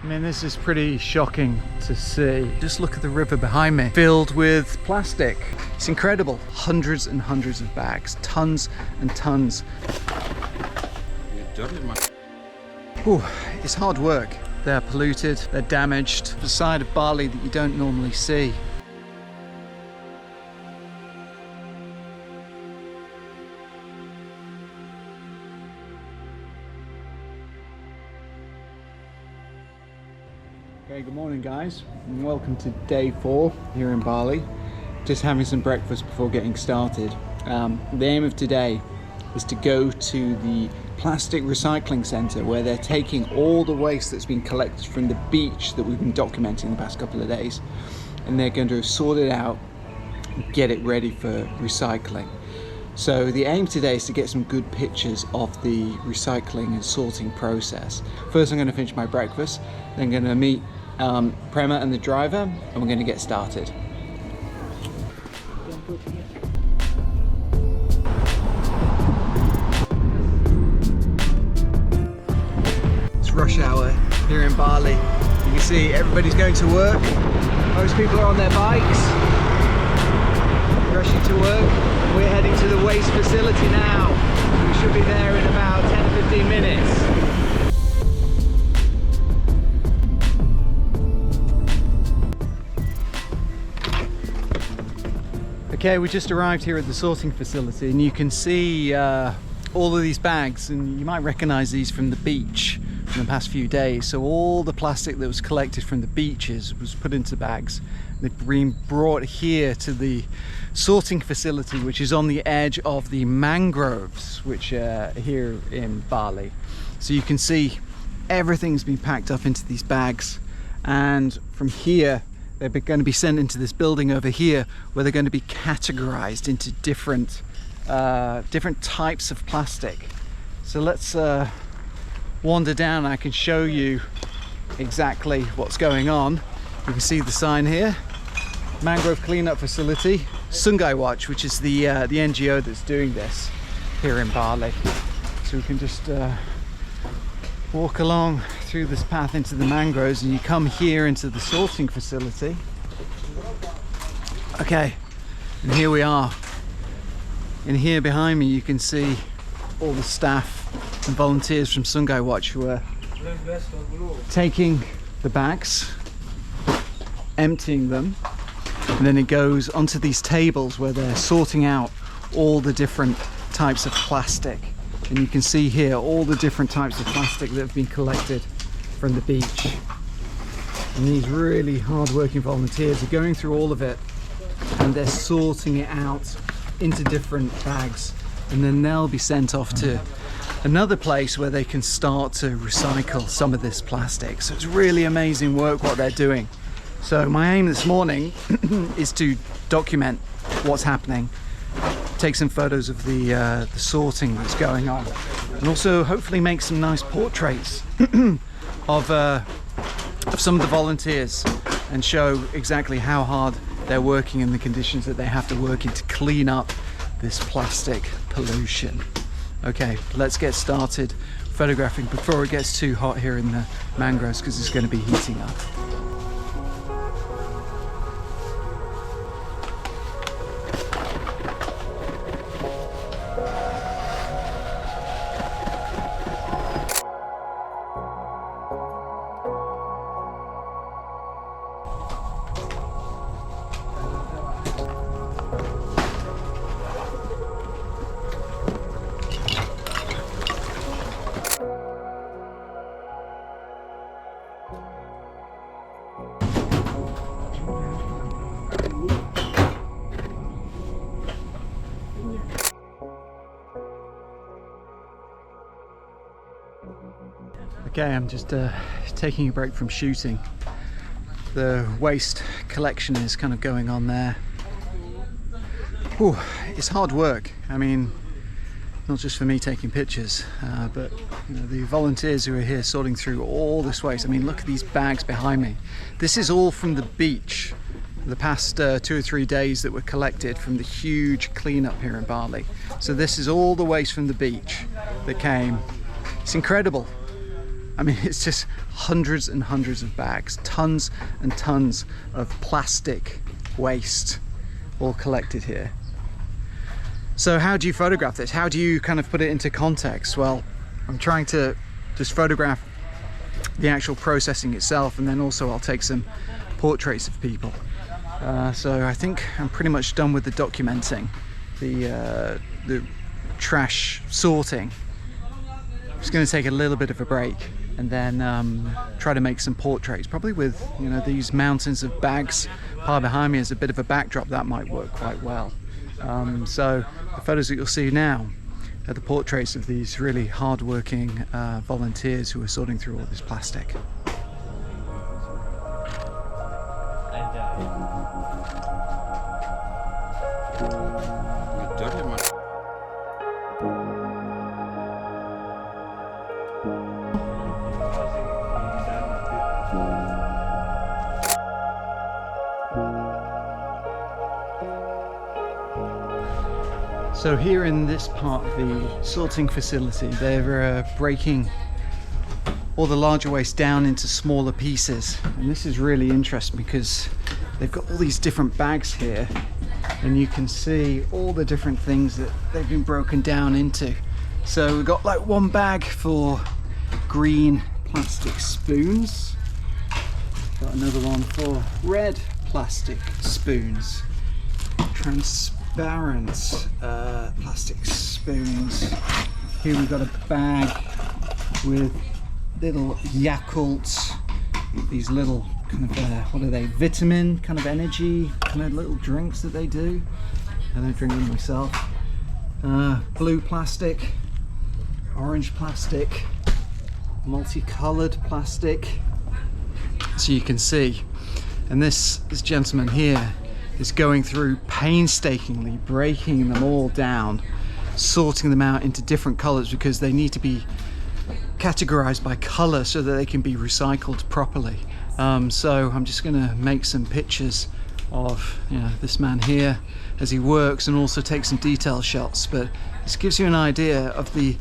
I mean, this is pretty shocking to see. Just look at the river behind me, filled with plastic. It's incredible. Hundreds and hundreds of bags, tons and tons. Ooh, it's hard work. They're polluted, they're damaged. The side of Bali that you don't normally see. Okay, good morning guys, and welcome to day 4 here in Bali. Just having some breakfast before getting started. The aim of today is to go to the plastic recycling centre where they're taking all the waste that's been collected from the beach that we've been documenting the past couple of days, and they're going to sort it out and get it ready for recycling. So the aim today is to get some good pictures of the recycling and sorting process. First I'm going to finish my breakfast, then I'm going to meet Prema and the driver, and we're going to get started. It's rush hour here in Bali. You can see everybody's going to work. Most people are on their bikes, rushing to work. We're heading to the waste facility now. We should be there in about 10-15 minutes. Okay, we just arrived here at the sorting facility, and you can see all of these bags, and you might recognize these from the beach in the past few days. So all the plastic that was collected from the beaches was put into bags. They've been brought here to the sorting facility, which is on the edge of the mangroves, which are here in Bali. So you can see everything's been packed up into these bags, and from here they're going to be sent into this building over here, where they're going to be categorized into different types of plastic. So let's wander down. I can show you exactly what's going on. You can see the sign here, Mangrove Cleanup Facility, Sungai Watch, which is the NGO that's doing this here in Bali. So we can just walk along through this path into the mangroves, and you come here into the sorting facility. Okay, and here we are. And here behind me you can see all the staff and volunteers from Sungai Watch who are taking the bags, emptying them, and then it goes onto these tables where they're sorting out all the different types of plastic. And you can see here all the different types of plastic that have been collected from the beach. And these really hard-working volunteers are going through all of it, and they're sorting it out into different bags, and then they'll be sent off to another place where they can start to recycle some of this plastic. So it's really amazing work what they're doing. So my aim this morning is to document what's happening, take some photos of the sorting that's going on, and also hopefully make some nice portraits of some of the volunteers, and show exactly how hard they're working and the conditions that they have to work in to clean up this plastic pollution. Okay, let's get started photographing before it gets too hot here in the mangroves, because it's going to be heating up. Okay, I'm just taking a break from shooting. The waste collection is kind of going on there. Whew, it's hard work. I mean, not just for me taking pictures, but you know, the volunteers who are here sorting through all this waste. I mean, look at these bags behind me. This is all from the beach. The past 2 or 3 days that were collected from the huge cleanup here in Bali. So this is all the waste from the beach that came. It's incredible. I mean, it's just hundreds and hundreds of bags, tons and tons of plastic waste all collected here. So how do you photograph this? How do you kind of put it into context? Well, I'm trying to just photograph the actual processing itself, and then also I'll take some portraits of people. So I think I'm pretty much done with the documenting, the trash sorting. I'm just going to take a little bit of a break and then try to make some portraits, probably with, you know, these mountains of bags piled behind me as a bit of a backdrop. That might work quite well. So the photos that you'll see now are the portraits of these really hard-working volunteers who are sorting through all this plastic. So here in this part of the sorting facility, they're breaking all the larger waste down into smaller pieces. And this is really interesting because they've got all these different bags here, and you can see all the different things that they've been broken down into. So we've got like one bag for green plastic spoons. Got another one for red plastic spoons. Transparent plastic spoons. Here we've got a bag with little Yakults, these little kind of what are they, vitamin kind of energy kind of little drinks that they do. I don't drink them myself. Blue plastic, orange plastic, multicolored plastic. So you can see, and this gentleman here is going through painstakingly breaking them all down, sorting them out into different colors because they need to be categorized by color so that they can be recycled properly. So I'm just going to make some pictures of, you know, this man here as he works, and also take some detail shots. But this gives you an idea of the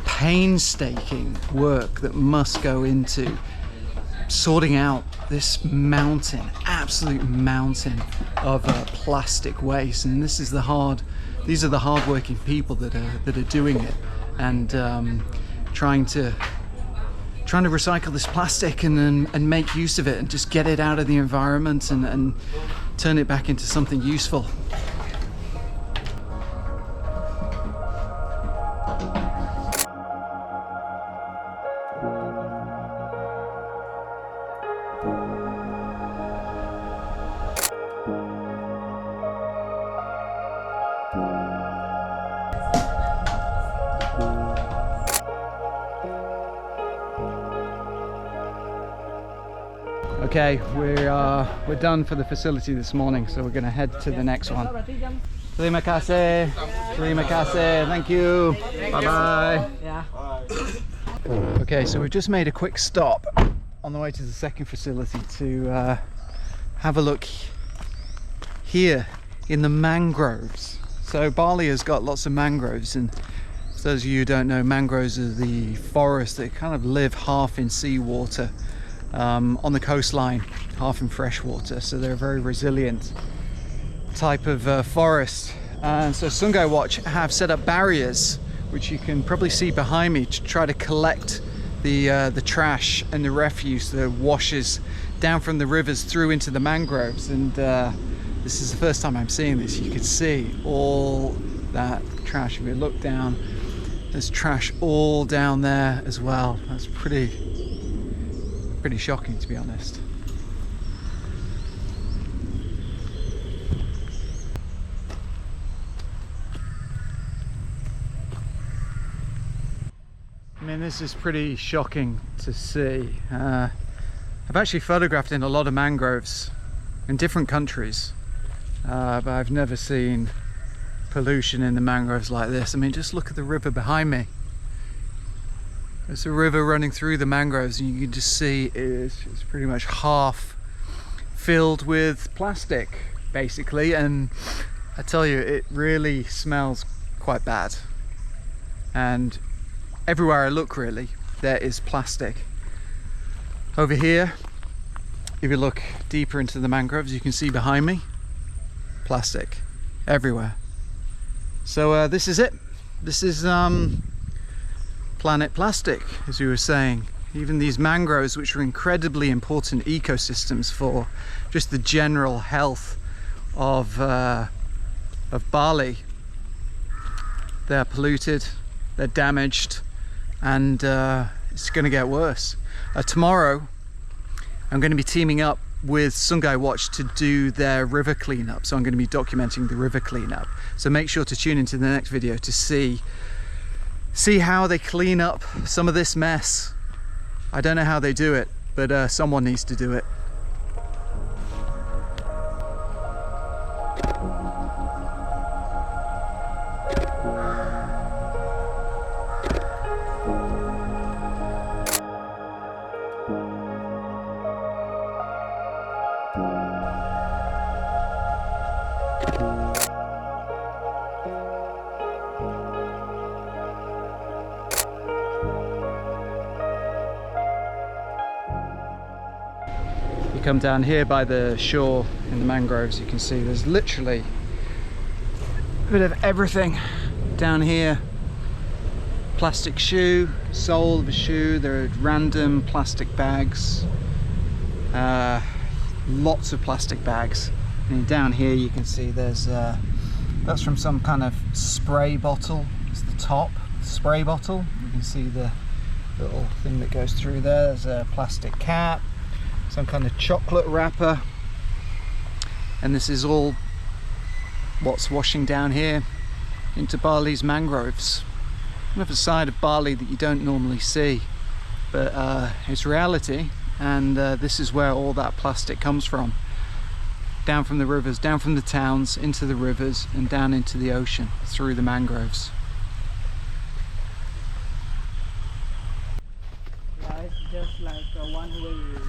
painstaking work that must go into sorting out this mountain, absolute mountain of plastic waste. And this is these are the hard-working people that are doing it, and trying to recycle this plastic and make use of it and just get it out of the environment and turn it back into something useful. Okay, we're done for the facility this morning, so we're going to head to the next one. Terima kasih. Terima kasih. Thank you. Bye bye. Okay, so we've just made a quick stop on the way to the second facility to have a look here in the mangroves. So Bali has got lots of mangroves, and for those of you who don't know, mangroves are the forests that kind of live half in seawater on the coastline, half in freshwater. So they're a very resilient type of forest. And so Sungai Watch have set up barriers, which you can probably see behind me, to try to collect the trash and the refuse that washes down from the rivers through into the mangroves. And this is the first time I'm seeing this. You can see all that trash. If you look down, there's trash all down there as well. That's pretty shocking, to be honest. I mean, this is pretty shocking to see. I've actually photographed in a lot of mangroves in different countries, but I've never seen pollution in the mangroves like this. I mean, just look at the river behind me. There's a river running through the mangroves, and you can just see it's pretty much half filled with plastic, basically. And I tell you, it really smells quite bad. And everywhere I look, really, there is plastic. Over here, if you look deeper into the mangroves, you can see behind me, plastic everywhere. So this is it. This is planet plastic, as you were saying. Even these mangroves, which are incredibly important ecosystems for just the general health of Bali, they're polluted, they're damaged, and it's going to get worse. Tomorrow I'm going to be teaming up with Sungai Watch to do their river cleanup, so I'm going to be documenting the river cleanup. So make sure to tune into the next video to see how they clean up some of this mess. I don't know how they do it, but someone needs to do it. You come down here by the shore in the mangroves, you can see there's literally a bit of everything down here. Plastic shoe, sole of a shoe, there are random plastic bags, lots of plastic bags. And down here you can see there's that's from some kind of spray bottle. It's the top spray bottle. You can see the little thing that goes through there. There's a plastic cap, some kind of chocolate wrapper, and this is all what's washing down here into Bali's mangroves. Another side of Bali that you don't normally see, but it's reality, and this is where all that plastic comes from. Down from the rivers, down from the towns, into the rivers, and down into the ocean through the mangroves. Yeah, it's just like a one-way.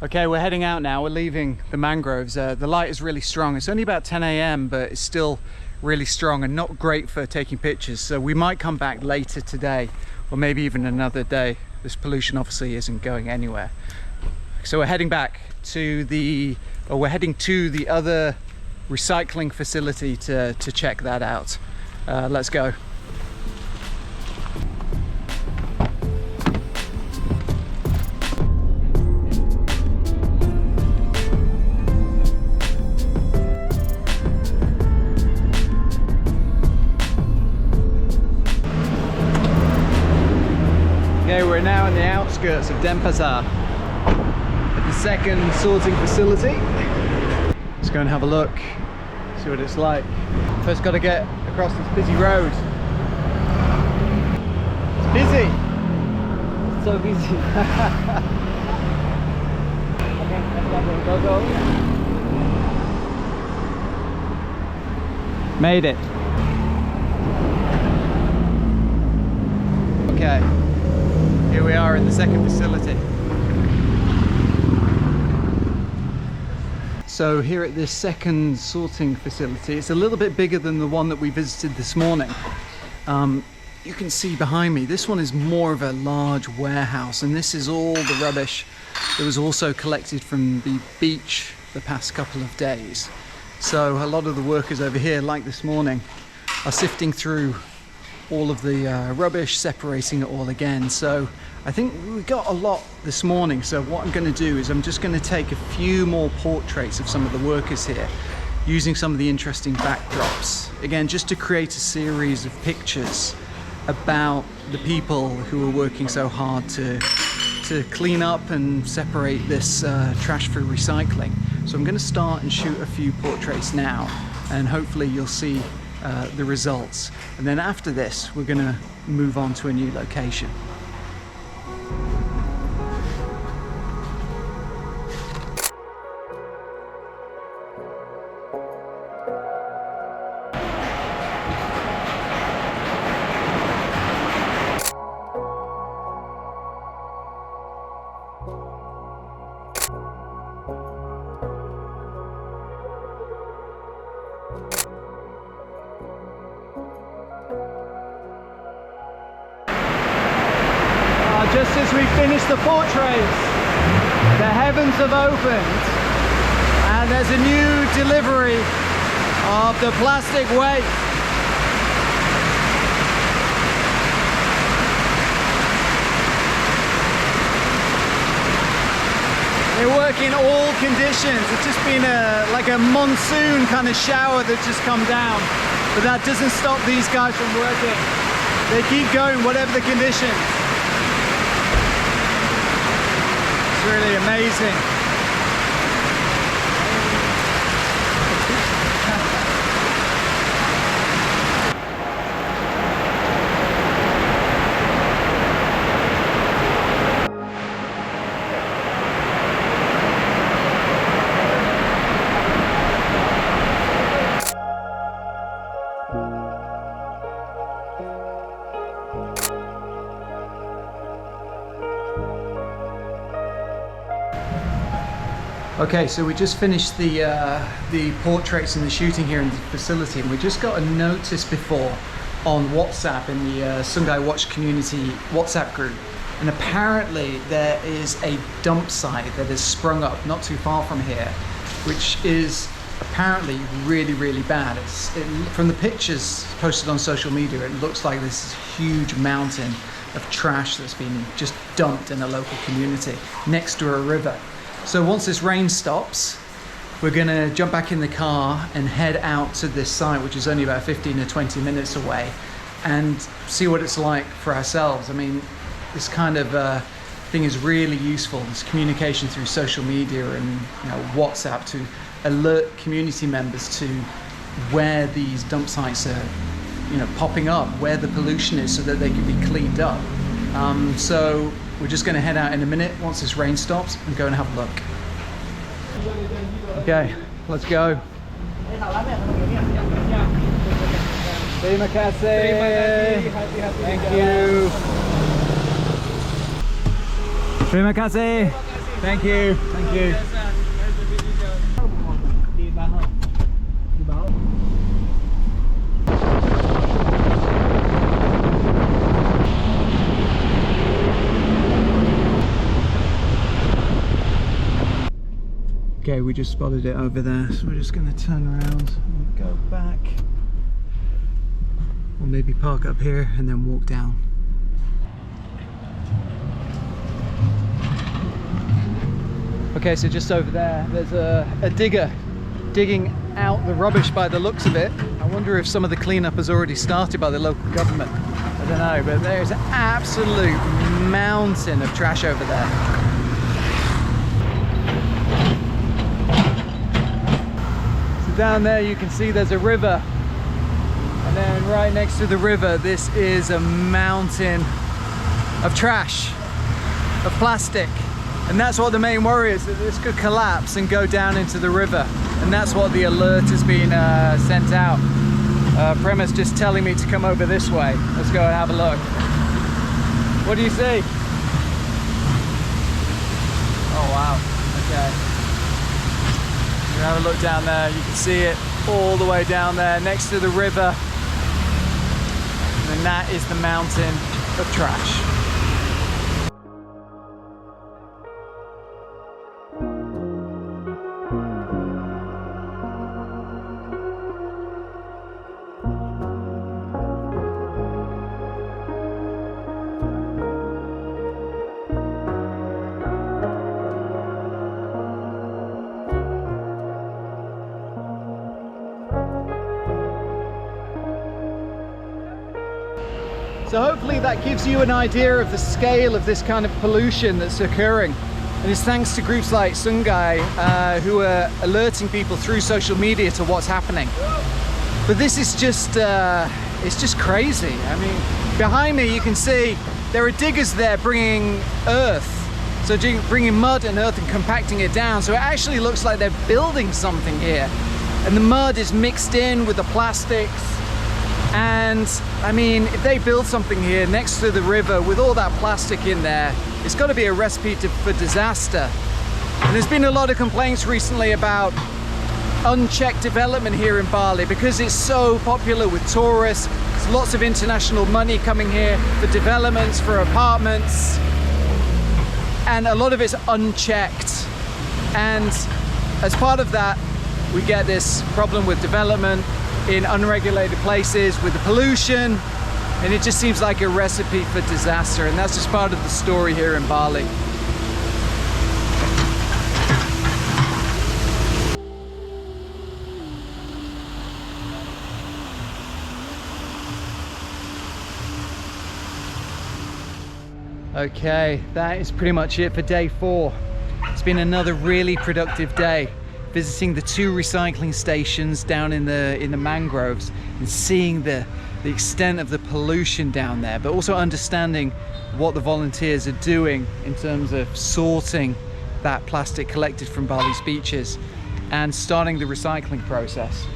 Okay, we're heading out now. We're leaving the mangroves. The light is really strong. It's only about 10 AM, but it's still really strong and not great for taking pictures. So we might come back later today, or maybe even another day. This pollution obviously isn't going anywhere. So we're heading back to we're heading to the other recycling facility to check that out. Let's go. Okay, we're now in the outskirts of Denpasar at the second sorting facility. Let's go and have a look, see what it's like. First got to get across this busy road. It's busy. It's so busy. Okay, let's go. Made it. Okay. Here we are in the second facility. So here at this second sorting facility, it's a little bit bigger than the one that we visited this morning. You can see behind me, this one is more of a large warehouse, and this is all the rubbish that was also collected from the beach the past couple of days. So a lot of the workers over here, like this morning, are sifting through all of the rubbish, separating it all again. So I think we got a lot this morning, so what I'm going to do is I'm just going to take a few more portraits of some of the workers here using some of the interesting backdrops, again just to create a series of pictures about the people who are working so hard to clean up and separate this trash for recycling. So I'm going to start and shoot a few portraits now, and hopefully you'll see the results, and then after this we're going to move on to a new location. just as we finish the portraits, the heavens have opened and there's a new delivery of the plastic waste. They work in all conditions. It's just been like a monsoon kind of shower that's just come down. But that doesn't stop these guys from working. They keep going whatever the conditions. It's really amazing. Okay, so we just finished the portraits and the shooting here in the facility, and we just got a notice before on WhatsApp in the Sungai Watch community WhatsApp group, and apparently there is a dump site that has sprung up not too far from here, which is apparently really bad. From the pictures posted on social media, it looks like this huge mountain of trash that's been just dumped in a local community next to a river. So once this rain stops, we're gonna jump back in the car and head out to this site, which is only about 15 or 20 minutes away, and see what it's like for ourselves. I mean, this kind of thing is really useful, this communication through social media and WhatsApp, to alert community members to where these dump sites are popping up, where the pollution is, so that they can be cleaned up. So we're just going to head out in a minute once this rain stops and go and have a look. Okay, let's go. Terima kasih. Thank you. Terima kasih. Thank you. Thank you. Okay, we just spotted it over there, so we're just going to turn around and go back. Or maybe park up here and then walk down. Okay, so just over there, there's a digger digging out the rubbish by the looks of it. I wonder if some of the cleanup has already started by the local government. I don't know, but there's an absolute mountain of trash over there. Down there you can see there's a river, and then right next to the river this is a mountain of trash, of plastic, and that's what the main worry is, that this could collapse and go down into the river, and that's what the alert has been sent out. Prema's just telling me to come over this way. Let's go and have a look. What do you see? Oh wow, okay. Have a look down there, you can see it all the way down there next to the river, and that is the mountain of trash. So hopefully that gives you an idea of the scale of this kind of pollution that's occurring. And it's thanks to groups like Sungai who are alerting people through social media to what's happening. But this is just, it's just crazy. I mean, behind me you can see there are diggers there bringing earth. So bringing mud and earth and compacting it down. So it actually looks like they're building something here. And the mud is mixed in with the plastics. And I mean, if they build something here next to the river with all that plastic in there, it's got to be a recipe for disaster. And there's been a lot of complaints recently about unchecked development here in Bali because it's so popular with tourists. There's lots of international money coming here for developments, for apartments. and a lot of it's unchecked. And as part of that, we get this problem with development in unregulated places with the pollution, and it just seems like a recipe for disaster, and that's just part of the story here in Bali. Okay, that is pretty much it for day 4. It's been another really productive day, visiting the 2 recycling stations down in the mangroves and seeing the extent of the pollution down there, but also understanding what the volunteers are doing in terms of sorting that plastic collected from Bali's beaches and starting the recycling process.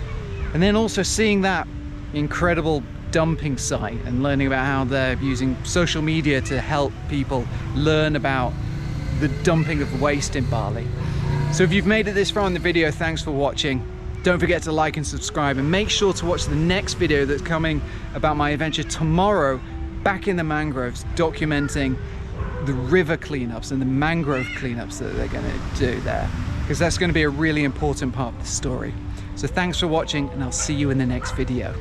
And then also seeing that incredible dumping site and learning about how they're using social media to help people learn about the dumping of waste in Bali. So if you've made it this far in the video, thanks for watching. Don't forget to like and subscribe, and make sure to watch the next video that's coming about my adventure tomorrow back in the mangroves, documenting the river cleanups and the mangrove cleanups that they're going to do there, because that's going to be a really important part of the story. So thanks for watching, and I'll see you in the next video.